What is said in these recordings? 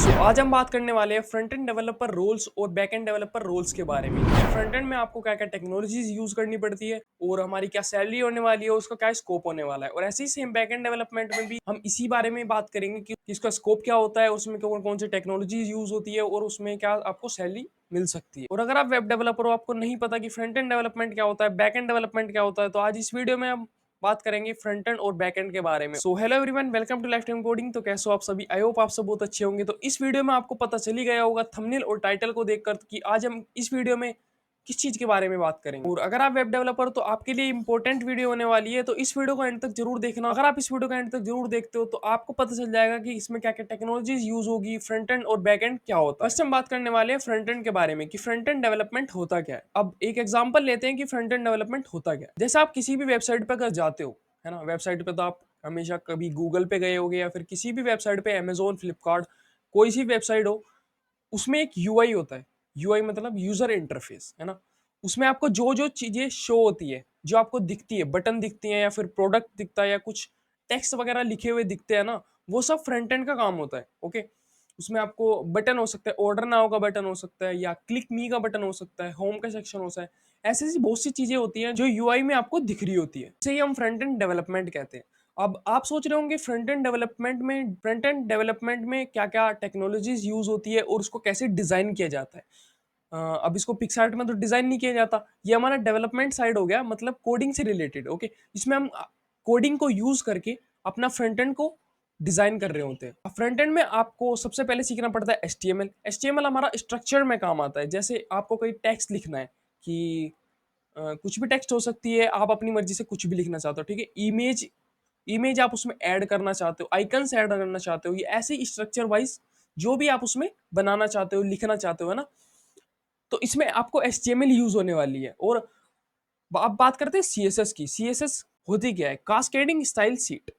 आज हम बात करने वाले हैं फ्रंट एंड डेवलपर रोल्स और बैक एंड डेवलपर रोल्स के बारे में। फ्रंट एंड में आपको क्या क्या टेक्नोलॉजीज यूज करनी पड़ती है और हमारी क्या सैलरी होने वाली है, उसका क्या स्कोप होने वाला है। और ऐसे ही सेम बैक एंड डेवलपमेंट में भी हम इसी बारे में बात करेंगे कि इसका स्कोप क्या होता है, उसमें कौन कौन सी टेक्नोलॉजीज यूज होती है और उसमें क्या आपको सैलरी मिल सकती है। और अगर आप वेब डेवलपर हो, आपको नहीं पता कि फ्रंट एंड डेवलपमेंट क्या होता है, बैक एंड डेवलपमेंट क्या होता है, तो आज इस वीडियो में हम बात करेंगे फ्रंट एंड और बैक एंड के बारे में। So hello everyone, welcome to life time coding. तो कैसे हो आप सभी? आई होप आप सब बहुत अच्छे होंगे। तो इस वीडियो में आपको पता चल ही गया होगा थंबनेल और टाइटल को देखकर कि आज हम इस वीडियो में किस चीज के बारे में बात करेंगे। और अगर आप वेब डेवलपर तो आपके लिए इंपॉर्टेंट वीडियो होने वाली है, तो इस वीडियो को एंड तक जरूर देखना। अगर आप इस वीडियो को एंड तक जरूर देखते हो तो आपको पता चल जाएगा कि इसमें क्या क्या टेक्नोलॉजीज यूज होगी, फ्रंट एंड और बैक एंड क्या होता है। फर्स्ट हम बात करने वाले हैं फ्रंट एंड के बारे में कि फ्रंट एंड डेवलपमेंट होता क्या है। अब एक एग्जांपल लेते हैं कि फ्रंट एंड डेवलपमेंट होता क्या है। जैसे आप किसी भी वेबसाइट पर अगर जाते हो, है ना, वेबसाइट पे तो आप हमेशा कभी गूगल पे गए होगे या फिर किसी भी वेबसाइट पे, अमेजोन, फ्लिपकार्ट, कोई सी वेबसाइट हो, उसमें एक यूआई होता है। यूआई मतलब यूजर इंटरफेस, है ना। उसमें आपको जो जो चीजें शो होती है, जो आपको दिखती है, बटन दिखती है या फिर प्रोडक्ट दिखता है या कुछ टेक्स्ट वगैरह लिखे हुए दिखते हैं ना, वो सब फ्रंट एंड का काम होता है। ओके, उसमें आपको बटन हो सकता है, ऑर्डर नाउ का बटन हो सकता है या क्लिक मी का बटन हो सकता है, होम का सेक्शन हो सकता है। ऐसी ऐसी बहुत सी चीजें होती हैं जो यूआई में आपको दिख रही होती है, इसे ही हम फ्रंट एंड डेवलपमेंट कहते हैं। अब आप सोच रहे होंगे फ्रंट एंड डेवलपमेंट में क्या क्या टेक्नोलॉजीज यूज होती है और उसको कैसे डिजाइन किया जाता है। अब इसको पिक्सआर्ट में तो डिजाइन नहीं किया जाता, ये हमारा डेवलपमेंट साइड हो गया, मतलब कोडिंग से रिलेटेड। ओके, इसमें हम कोडिंग को यूज करके अपना फ्रंट एंड को डिजाइन कर रहे होते हैं। फ्रंट एंड में आपको सबसे पहले सीखना पड़ता है एचटीएमएल। एचटीएमएल हमारा स्ट्रक्चर में काम आता है। जैसे आपको कोई टेक्स्ट लिखना है कि कुछ भी टेक्स्ट हो सकती है, आप अपनी मर्जी से कुछ भी लिखना चाहते हो, ठीक है। इमेज इमेज आप उसमें ऐड करना चाहते हो, आइकन्स ऐड करना चाहते हो, ये ऐसे स्ट्रक्चर वाइज जो भी आप उसमें बनाना चाहते हो, लिखना चाहते हो, है ना। तो इसमें आपको एचटीएमएल यूज होने वाली है। और अब बात करते हैं सीएसएस की। सीएसएस होती क्या है? कास्केडिंग स्टाइल सीट,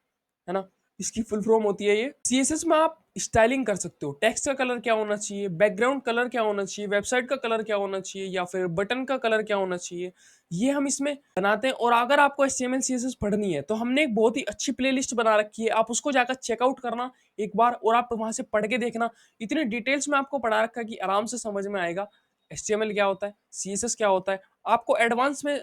है ना, इसकी फुल फॉर्म होती है ये। सीएसएस में आप स्टाइलिंग कर सकते हो, टेक्स्ट का कलर क्या होना चाहिए, बैकग्राउंड कलर क्या होना चाहिए, वेबसाइट का कलर क्या होना चाहिए या फिर बटन का कलर क्या होना चाहिए, ये हम इसमें बनाते हैं। और अगर आपको एचटीएमएल सीएसएस पढ़नी है तो हमने एक बहुत ही अच्छी प्लेलिस्ट बना रखी है, आप उसको जाकर चेकआउट करना एक बार और आप वहां से पढ़ के देखना। इतनी डिटेल्स में आपको पढ़ा रखा है कि आराम से समझ में आएगा एचटीएमएल क्या होता है, सीएसएस क्या होता है। आपको एडवांस में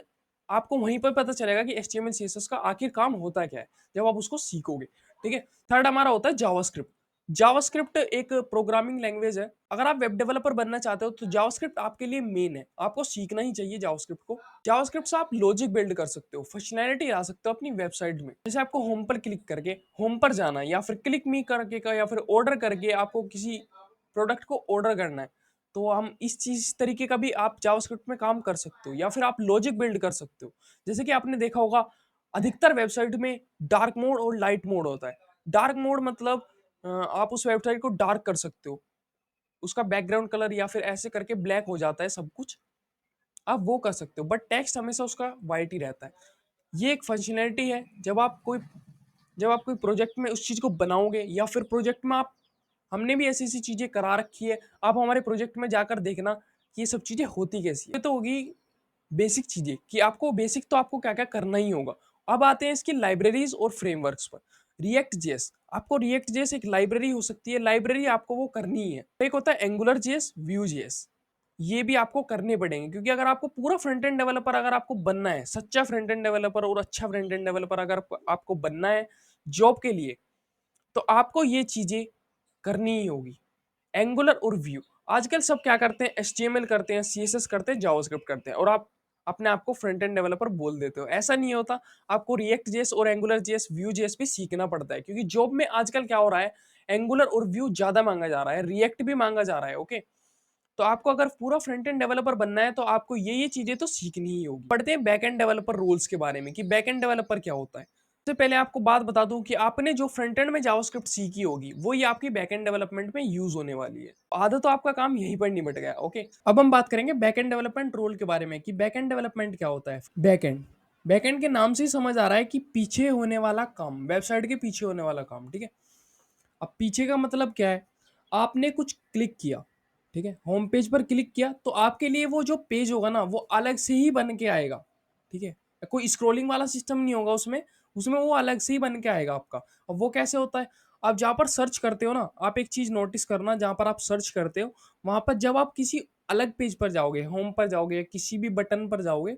आपको वहीं पर पता चलेगा कि एचटीएमएल सीएसएस का आखिर काम होता क्या है जब आप उसको सीखोगे, ठीक है। थर्ड हमारा होता है जावास्क्रिप्ट। जावास्क्रिप्ट एक प्रोग्रामिंग लैंग्वेज है। अगर आप वेब डेवलपर बनना चाहते हो तो जावास्क्रिप्ट आपके लिए मेन है, आपको सीखना ही चाहिए जावास्क्रिप्ट को। जावास्क्रिप्ट से आप लॉजिक बिल्ड कर सकते हो, फंक्शनैलिटी ला सकते हो अपनी वेबसाइट में। जैसे आपको होम पर क्लिक करके होम पर जाना है या फिर क्लिक मी करके का या फिर ऑर्डर करके आपको किसी प्रोडक्ट को ऑर्डर करना है, तो हम इस तरीके का भी आप जावास्क्रिप्ट में काम कर सकते हो या फिर आप लॉजिक बिल्ड कर सकते हो। जैसे कि आपने देखा होगा अधिकतर वेबसाइट में डार्क मोड और लाइट मोड होता है। डार्क मोड मतलब आप उस वेबसाइट को डार्क कर सकते हो, उसका बैकग्राउंड कलर या फिर ऐसे करके ब्लैक हो जाता है सब कुछ, आप वो कर सकते हो। बट टेक्स्ट हमेशा उसका वाइट ही रहता है। ये एक फंक्शनैलिटी है। जब आप कोई प्रोजेक्ट में उस चीज को बनाओगे या फिर प्रोजेक्ट में आप, हमने भी ऐसी ऐसी चीजें करा रखी है, आप हमारे प्रोजेक्ट में जाकर देखना कि ये सब चीजें होती कैसी है। ये तो होगी बेसिक चीजें कि आपको बेसिक तो आपको क्या क्या करना ही होगा। अब आते हैं इसकी लाइब्रेरीज और फ्रेमवर्क्स पर। रिएक्ट जेएस, आपको रिएक्ट जेएस एक लाइब्रेरी हो सकती है, लाइब्रेरी आपको वो करनी ही है। एक होता है एंगुलर जेएस, व्यू जेएस, ये भी आपको करने पड़ेंगे क्योंकि अगर आपको पूरा फ्रंट एंड डेवलपर अगर आपको बनना है, सच्चा फ्रंट एंड डेवलपर और अच्छा फ्रंट एंड डेवलपर अगर आपको बनना है जॉब के लिए, तो आपको ये चीजें करनी ही होगी। एंगुलर और व्यू, आजकल सब क्या करते हैं, एचटीएमएल करते हैं, सीएसएस करते हैं, जावास्क्रिप्ट करते हैं और आप अपने आप को फ्रंट एंड डेवलपर बोल देते हो। ऐसा नहीं होता, आपको रिएक्ट जेएस और एंगुलर जेएस, व्यू जेएस भी सीखना पड़ता है क्योंकि जॉब में आजकल क्या हो रहा है, एंगुलर और व्यू ज्यादा मांगा जा रहा है, रिएक्ट भी मांगा जा रहा है। ओके, तो आपको अगर पूरा फ्रंट एंड डेवलपर बनना है तो आपको ये चीजें तो सीखनी ही होगी। पढ़ते हैं बैक एंड डेवलपर रोल्स के बारे में कि बैक एंड डेवलपर क्या होता है। सबसे पहले आपको बात बता दूं कि आपने जो फ्रंट एंड में जावास्क्रिप्ट सीखी होगी वो ये आपकी बैक एंड डेवलपमेंट में यूज होने वाली है। आधा तो आपका काम यहीं पर निपट गया। ओके, अब हम बात करेंगे बैक एंड डेवलपमेंट रोल के बारे में कि बैक एंड डेवलपमेंट क्या होता है। बैक एंड के नाम से ही समझ आ रहा है कि पीछे होने वाला काम, वेबसाइट के पीछे होने वाला काम, ठीक है। अब पीछे का मतलब क्या है, आपने कुछ क्लिक किया, ठीक है, होम पेज पर क्लिक किया तो आपके लिए वो जो पेज होगा ना वो अलग से ही बन के आएगा, ठीक है। कोई स्क्रॉलिंग वाला सिस्टम नहीं होगा उसमें उसमें वो अलग से ही बन के आएगा आपका। अब वो कैसे होता है, आप जहाँ पर सर्च करते हो ना, आप एक चीज़ नोटिस करना, जहाँ पर आप सर्च करते हो, वहाँ पर जब आप किसी अलग पेज पर जाओगे, होम पर जाओगे या किसी भी बटन पर जाओगे,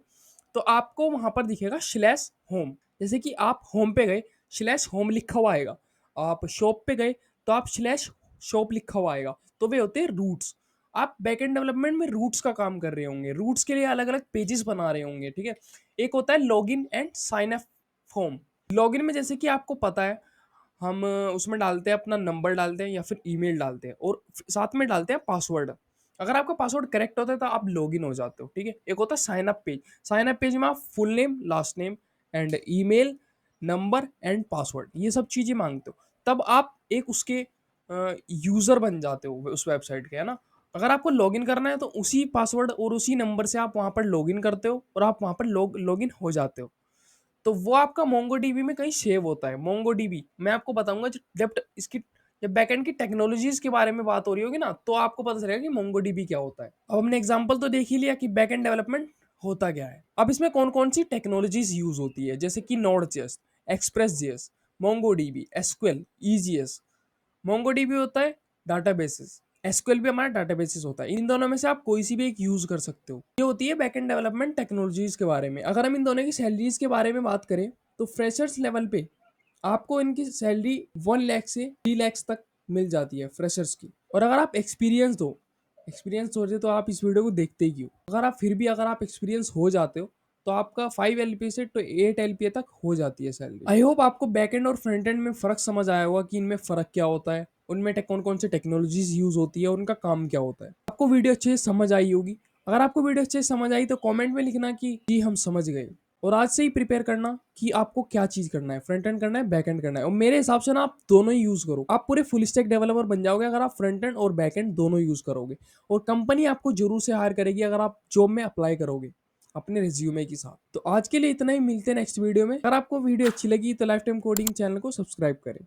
तो आपको वहाँ पर दिखेगा स्लैश होम। जैसे कि आप होम पे गए, स्लैश होम लिखा हुआ आएगा। आप शॉप पे गए, तो आप स्लैश शॉप लिखा हुआ आएगा। तो वे होते हैं रूट्स। आप बैकएंड डेवलपमेंट में रूट्स का काम कर रहे होंगे, रूट्स के लिए अलग-अलग पेजेस बना रहे होंगे, ठीक है? एक होता है login and sign up form. Login में जैसे कि आपको पता है, हम उसमें डालते हैं अपना नंबर डालते हैं या फिर ईमेल डालते हैं और साथ में डालते हैं पासवर्ड। अगर आपका पासवर्ड करेक्ट होता है तो आप लॉगिन हो जाते हो, ठीक है? एक होता है sign up page. Sign up page में आप full name, last name and email, number and password, ये सब चीज़ें माँगते हो। तब आप एक उसके यूज़र बन जाते हो उस वेबसाइट के, है ना? अगर आपको लॉगिन करना है तो उसी पासवर्ड और उसी नंबर से आप वहाँ पर लॉगिन करते हो और आप वहाँ पर लॉगिन हो जाते हो। तो वो आपका मोंगोडीबी में कहीं सेव होता है। मोंगोडीबी मैं आपको बताऊँगा, जब बैकएंड की टेक्नोलॉजीज़ के बारे में बात हो रही होगी ना, तो आपको पता चलेगा कि मोंगोडीबी क्या होता है। अब हमने एग्ज़ाम्पल तो देख ही लिया कि बैकएंड डेवलपमेंट होता क्या है। अब इसमें कौन-कौन सी टेक्नोलॉजीज़ यूज़ होती है, जैसे कि नोड.जेएस, एक्सप्रेस.जेएस, मोंगोडीबी, एसक्यूएल, ईजीएस। मोंगोडीबी होता है डाटाबेसेस, एसक्यूएल भी हमारा डाटाबेसेस होता है। इन दोनों में से आप कोई सी भी एक यूज कर सकते हो। ये होती है बैकएंड डेवलपमेंट टेक्नोलॉजीज के बारे में। अगर हम इन दोनों की सैलरीज के बारे में बात करें, तो फ्रेशर्स लेवल पे आपको इनकी सैलरी 1 लाख से 3 लाख तक मिल जाती है फ्रेशर्स की। और अगर आप एक्सपीरियंस हो रहे तो आप इस वीडियो को देखते ही क्यों? अगर आप एक्सपीरियंस हो जाते हो, तो आपका 5 LPA से तो 8 LPA तक हो जाती है सैलरी। आई होप आपको बैक एंड और फ्रंट एंड में फ़र्क समझ आया होगा कि इनमें फ़र्क क्या होता है, उनमें कौन-कौन सी टेक्नोलॉजीज़ यूज़ होती है और उनका काम क्या होता है। आपको वीडियो अच्छे से समझ आई होगी। अगर आपको वीडियो अच्छे से समझ आई तो कमेंट में लिखना कि जी हम समझ गए। और आज से ही प्रिपेयर करना कि आपको क्या चीज़ करना है, फ्रंट एंड करना है, बैक एंड करना है। और मेरे हिसाब से ना आप दोनों ही यूज़ करो। आप पूरे फुल स्टैक डेवलपर बन जाओगे अगर आप फ्रंट एंड और बैक एंड दोनों यूज़ करोगे। और कंपनी आपको ज़रूर से हायर करेगी अगर आप जॉब में अप्लाई करोगे अपने रिज्यूमे के साथ। तो आज के लिए इतना ही, मिलते हैं नेक्स्ट वीडियो में। अगर आपको वीडियो अच्छी लगी तो लाइफ टाइम कोडिंग चैनल को सब्सक्राइब करें।